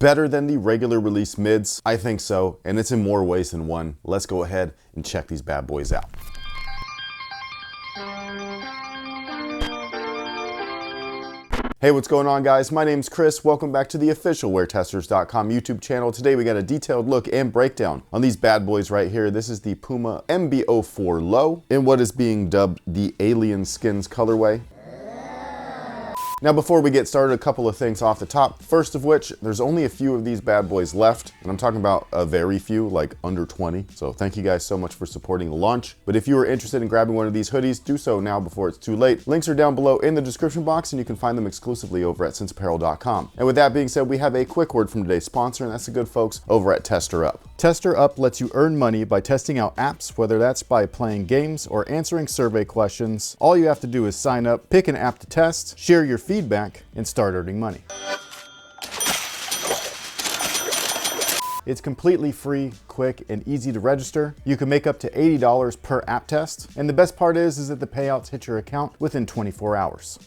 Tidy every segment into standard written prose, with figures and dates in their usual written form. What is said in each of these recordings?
Better than the regular release mids? I think so, and it's in more ways than one. Let's go ahead and check these bad boys out. Hey, what's going on, guys? My name's Chris. Welcome back to the official WearTesters.com YouTube channel. Today we got a detailed look and breakdown on these bad boys right here. This is the Puma MB.04 Low in what is being dubbed the Alien Skins colorway. Now, before we get started, a couple of things off the top. First of which, there's only a few of these bad boys left, and I'm talking about a very few, like under 20. So thank you guys so much for supporting the launch. But if you are interested in grabbing one of these hoodies, do so now before it's too late. Links are down below in the description box, and you can find them exclusively over at cinceapparel.com. And with that being said, we have a quick word from today's sponsor, and that's the good folks over at Tester Up. Tester Up lets you earn money by testing out apps, whether that's by playing games or answering survey questions. All you have to do is sign up, pick an app to test, share your feedback, and start earning money. It's completely free, quick, and easy to register. You can make up to $80 per app test. And the best part is that the payouts hit your account within 24 hours.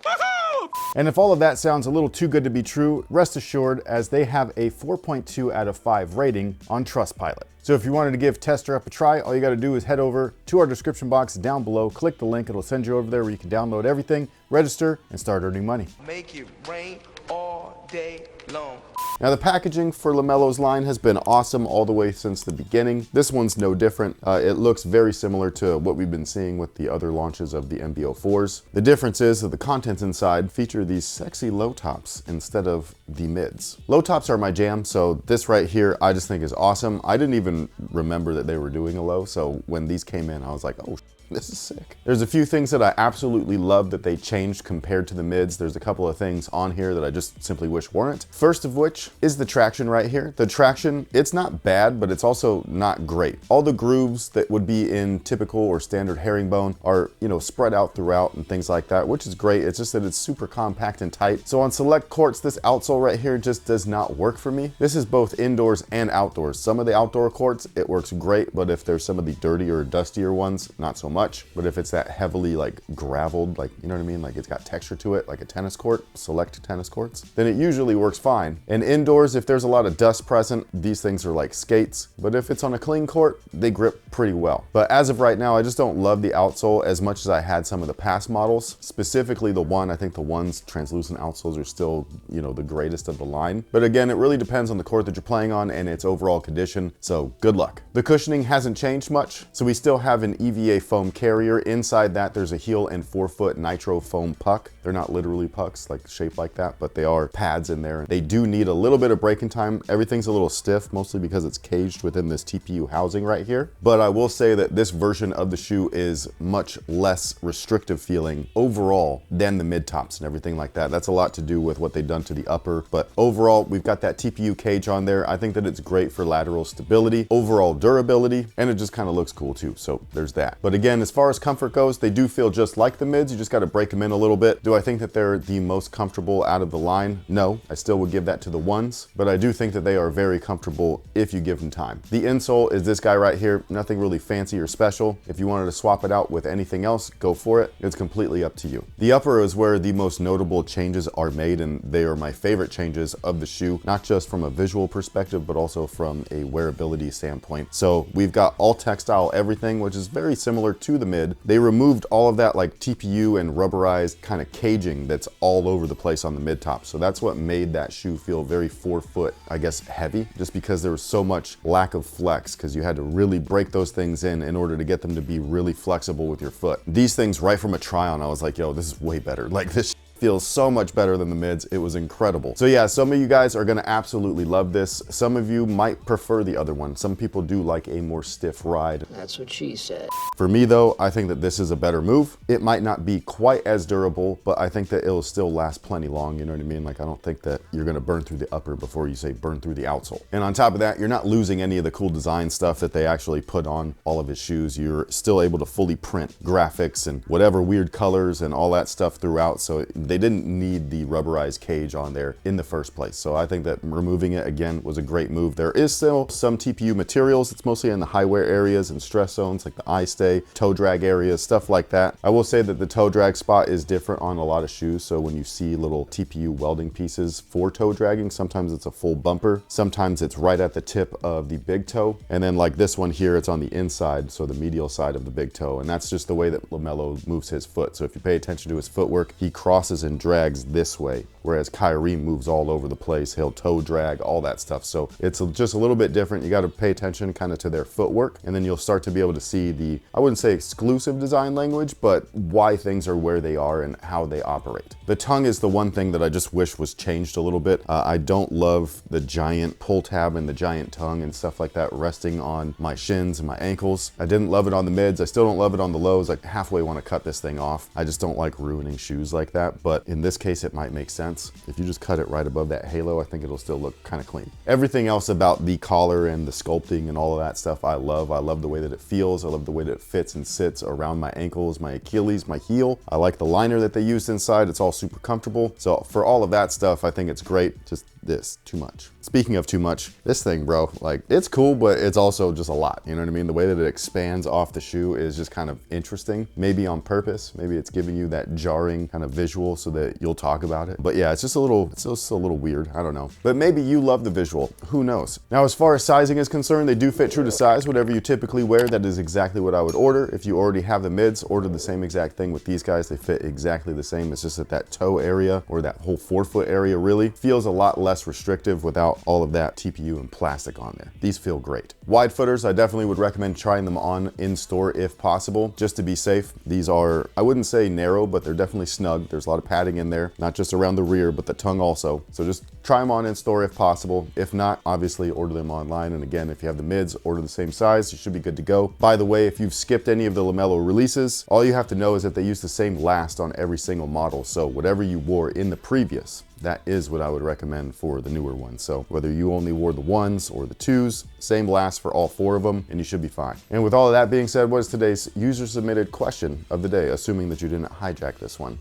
And if all of that sounds a little too good to be true, rest assured, as they have a 4.2 out of 5 rating on Trustpilot. So if you wanted to give Tester Up a try, all you gotta do is head over to our description box down below, click the link, it'll send you over there where you can download everything, register, and start earning money. Make it rain all day long. Now, the packaging for LaMelo's line has been awesome all the way since the beginning. This one's no different. It looks very similar to what we've been seeing with the other launches of the MB.04s. The difference is that the contents inside feature these sexy low tops instead of the mids. Low tops are my jam, so this right here I just think is awesome. I didn't even remember that they were doing a low, so when these came in I was like, oh, this is sick. There's a few things that I absolutely love that they changed compared to the mids. There's a couple of things on here that I just simply wish weren't. First of which is the traction right here. The traction, it's not bad, but it's also not great. All the grooves that would be in typical or standard herringbone are, you know, spread out throughout and things like that, which is great. It's just that it's super compact and tight. So on select courts, this outsole right here just does not work for me. This is both indoors and outdoors. Some of the outdoor courts, it works great, but if there's some of the dirtier or dustier ones, not so much. But if it's that heavily like graveled, like, you know what I mean? Like it's got texture to it, like a tennis court, select tennis courts, then it usually works fine. And indoors, if there's a lot of dust present, these things are like skates. But if it's on a clean court, they grip pretty well. But as of right now, I just don't love the outsole as much as I had some of the past models. Specifically the one, I think the one's translucent outsoles are still, you know, the greatest of the line. But again, it really depends on the court that you're playing on and its overall condition. So good luck. The cushioning hasn't changed much. So we still have an EVA foam carrier. Inside that, there's a heel and forefoot nitro foam puck. They're not literally pucks, like shaped like that, but they are pads in there. They do need a little bit of braking time. Everything's a little stiff, mostly because it's caged within this TPU housing right here. But I will say that this version of the shoe is much less restrictive feeling overall than the mid tops and everything like that. That's a lot to do with what they've done to the upper. But overall, we've got that TPU cage on there. I think that it's great for lateral stability, overall durability, and it just kind of looks cool too. So there's that. But again, as far as comfort goes, they do feel just like the mids. You just got to break them in a little bit. Do I think that they're the most comfortable out of the line? No, I still would give that to the ones, but I do think that they are very comfortable if you give them time. The insole is this guy right here. Nothing really fancy or special. If you wanted to swap it out with anything else, go for it. It's completely up to you. The upper is where the most notable changes are made, and they are my favorite changes of the shoe, not just from a visual perspective, but also from a wearability standpoint. So we've got all textile everything, which is very similar to the mid. They removed all of that like TPU and rubberized kind of caging that's all over the place on the mid top. So that's what made that shoe feel very forefoot, I guess, heavy, just because there was so much lack of flex, because you had to really break those things in order to get them to be really flexible with your foot. These things right from a try on, I was like, yo, this is way better. Like this feels so much better than the mids. It was incredible. So yeah, some of you guys are gonna absolutely love this. Some of you might prefer the other one. Some people do like a more stiff ride. That's what she said. For me though, I think that this is a better move. It might not be quite as durable, but I think that it'll still last plenty long, you know what I mean? Like I don't think that you're gonna burn through the upper before you say burn through the outsole. And on top of that, you're not losing any of the cool design stuff that they actually put on all of his shoes. You're still able to fully print graphics and whatever weird colors and all that stuff throughout. So They didn't need the rubberized cage on there in the first place. So I think that removing it again was a great move. There is still some TPU materials. It's mostly in the high wear areas and stress zones like the eye stay, toe drag areas, stuff like that. I will say that the toe drag spot is different on a lot of shoes. So when you see little TPU welding pieces for toe dragging, sometimes it's a full bumper, sometimes it's right at the tip of the big toe. And then like this one here, it's on the inside, so the medial side of the big toe. And that's just the way that LaMelo moves his foot. So if you pay attention to his footwork, he crosses and drags this way, whereas Kyrie moves all over the place. He'll toe drag, all that stuff. So it's just a little bit different. You got to pay attention kind of to their footwork, and then you'll start to be able to see the, I wouldn't say exclusive design language, but why things are where they are and how they operate. The tongue is the one thing that I just wish was changed a little bit. I don't love the giant pull tab and the giant tongue and stuff like that resting on my shins and my ankles. I didn't love it on the mids. I still don't love it on the lows. I halfway want to cut this thing off. I just don't like ruining shoes like that, but in this case it might make sense. If you just cut it right above that halo, I think it'll still look kind of clean. Everything else about the collar and the sculpting and all of that stuff I love. I love the way that it feels. I love the way that it fits and sits around my ankles, my Achilles, my heel. I like the liner that they used inside. It's all super comfortable. So for all of that stuff, I think it's great. Just this, too much. Speaking of too much, this thing, bro, like it's cool, but it's also just a lot. You know what I mean? The way that it expands off the shoe is just kind of interesting, maybe on purpose. Maybe it's giving you that jarring kind of visual so that you'll talk about it. But yeah, it's just a little weird. I don't know. But maybe you love the visual. Who knows? Now, as far as sizing is concerned, they do fit true to size. Whatever you typically wear, that is exactly what I would order. If you already have the mids, order the same exact thing with these guys. They fit exactly the same. It's just that toe area or that whole forefoot area really feels a lot less restrictive without all of that TPU and plastic on there. These feel great. Wide footers, I definitely would recommend trying them on in store if possible, just to be safe. These are, I wouldn't say narrow, but they're definitely snug. There's a lot of padding in there, not just around the rear, but the tongue also. So just try them on in store if possible. If not, obviously order them online. And again, if you have the mids, order the same size. You should be good to go. By the way, if you've skipped any of the LaMelo releases, all you have to know is that they use the same last on every single model. So whatever you wore in the previous, that is what I would recommend for the newer ones. So whether you only wore the ones or the twos, same last for all four of them, and you should be fine. And with all of that being said, what is today's user submitted question of the day, assuming that you didn't hijack this one?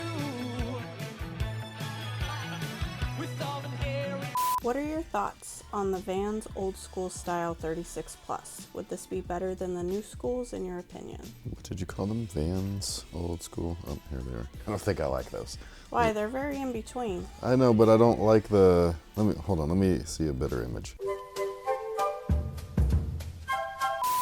What are your thoughts on the Vans old school style 36 plus? Would this be better than the new schools in your opinion? What did you call them? Vans old school? Oh, here they are. I don't think I like those. Why? They're very in between. I know, but I don't like the, hold on, let me see a better image.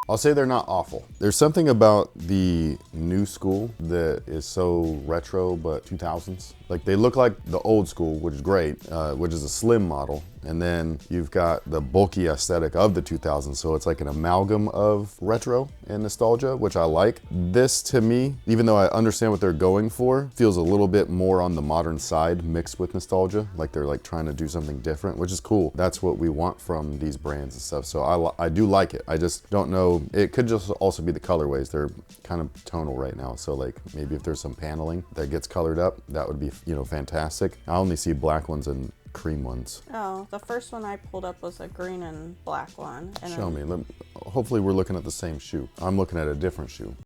I'll say they're not awful. There's something about the new school that is so retro, but 2000s. Like they look like the old school, which is great, which is a slim model. And then you've got the bulky aesthetic of the 2000s. So it's like an amalgam of retro and nostalgia, which I like. This to me, even though I understand what they're going for, feels a little bit more on the modern side mixed with nostalgia. Like they're like trying to do something different, which is cool. That's what we want from these brands and stuff. So I do like it. I just don't know. It could just also be the colorways. They're kind of tonal right now. So like maybe if there's some paneling that gets colored up, that would be, you know, fantastic. I only see black ones and cream ones. Oh, the first one I pulled up was a green and black one. And Show me. Hopefully we're looking at the same shoe. I'm looking at a different shoe.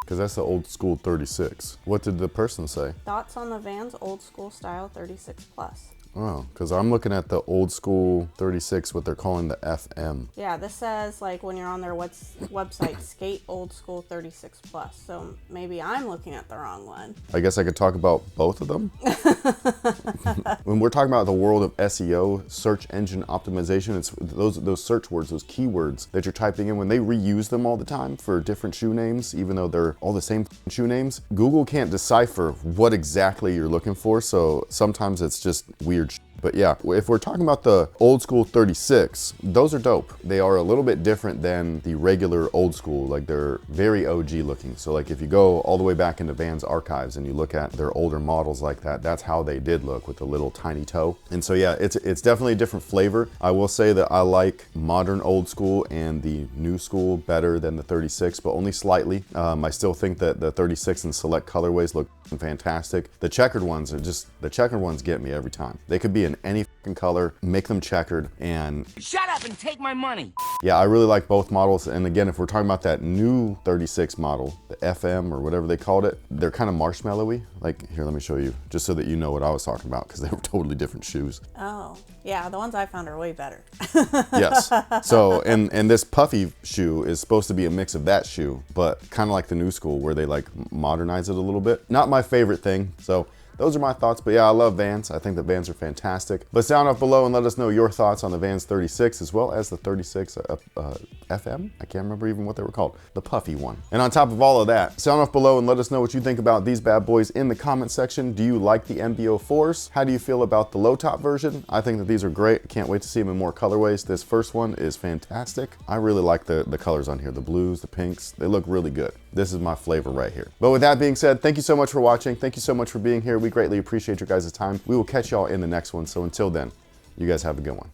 Because that's the old school 36. What did the person say? Thoughts on the Vans old school style 36 plus? Oh, because I'm looking at the old school 36, what they're calling the FM. Yeah, this says like when you're on their website, skate old school 36 plus. So maybe I'm looking at the wrong one. I guess I could talk about both of them. When we're talking about the world of SEO, search engine optimization, it's those search words, those keywords that you're typing in, when they reuse them all the time for different shoe names, even though they're all the same shoe names, Google can't decipher what exactly you're looking for. So sometimes it's just weird. But yeah, if we're talking about the old school 36, those are dope. They are a little bit different than the regular old school. Like they're very OG looking. So like if you go all the way back into Vans archives and you look at their older models like that, that's how they did look with the little tiny toe. And so yeah, it's definitely a different flavor. I will say that I like modern old school and the new school better than the 36, but only slightly. I still think that the 36 and select colorways look fantastic. The checkered ones get me every time. They could be an in any fucking color, make them checkered, and Shut up and take my money. yeah, I really like both models. And again, if we're talking about that new 36 model, the FM or whatever they called it, they're kind of marshmallowy. Like, here, let me show you, just so that you know what I was talking about, because they were totally different shoes. Oh, yeah, the ones I found are way better. Yes. So, and this puffy shoe is supposed to be a mix of that shoe, but kind of like the new school where they like modernize it a little bit. Not my favorite thing. So those are my thoughts, but yeah, I love Vans. I think the Vans are fantastic. But sound off below and let us know your thoughts on the Vans 36 as well as the 36 FM. I can't remember even what they were called, the puffy one. And on top of all of that, sound off below and let us know what you think about these bad boys in the comment section. Do you like the MB.04s? How do you feel about the low top version? I think that these are great. Can't wait to see them in more colorways. This first one is fantastic. I really like the colors on here, the blues, the pinks. They look really good. This is my flavor right here. But with that being said, thank you so much for watching. Thank you so much for being here. We greatly appreciate your guys' time. We will catch y'all in the next one. So until then, you guys have a good one.